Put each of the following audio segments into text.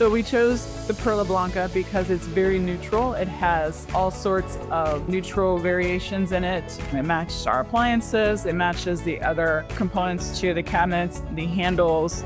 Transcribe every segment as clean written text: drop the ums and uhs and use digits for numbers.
So we chose the Perla Blanca because it's very neutral. It has all sorts of neutral variations in it. It matches our appliances. It matches the other components to the cabinets, the handles,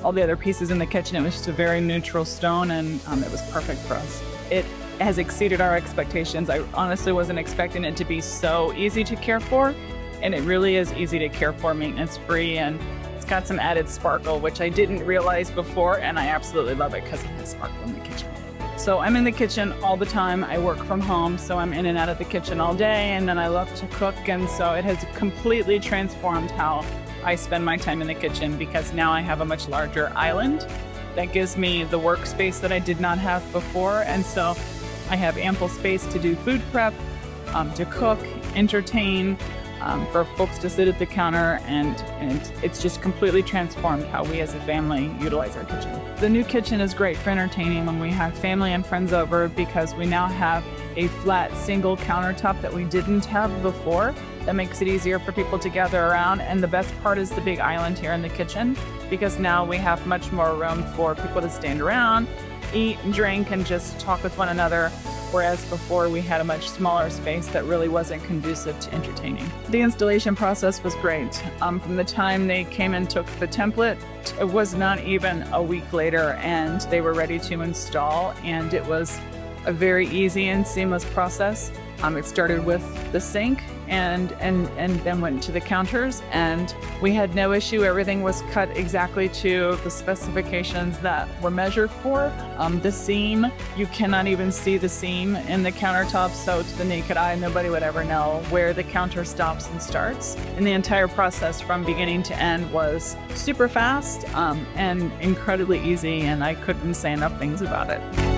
all the other pieces in the kitchen. It was just a very neutral stone, and it was perfect for us. It has exceeded our expectations. I honestly wasn't expecting it to be so easy to care for, and it really is easy to care for, maintenance-free, and it's got some added sparkle, which I didn't realize before, and I absolutely love it because it has sparkle in the kitchen. So I'm in the kitchen all the time. I work from home, so I'm in and out of the kitchen all day, and then I love to cook, and so it has completely transformed how I spend my time in the kitchen, because now I have a much larger island that gives me the workspace that I did not have before, and so I have ample space to do food prep, to cook, entertain, for folks to sit at the counter, and it's just completely transformed how we as a family utilize our kitchen. The new kitchen is great for entertaining when we have family and friends over, because we now have a flat single countertop that we didn't have before. That makes it easier for people to gather around, and the best part is the big island here in the kitchen, because now we have much more room for people to stand around, eat and drink, and just talk with one another. Whereas before we had a much smaller space that really wasn't conducive to entertaining. The installation process was great. From the time they came and took the template, it was not even a week later and they were ready to install, and it was a very easy and seamless process. It started with the sink and then went to the counters, and we had no issue. Everything was cut exactly to the specifications that were measured for. The seam, you cannot even see the seam in the countertop, so to the naked eye, nobody would ever know where the counter stops and starts. And the entire process from beginning to end was super fast and incredibly easy, and I couldn't say enough things about it.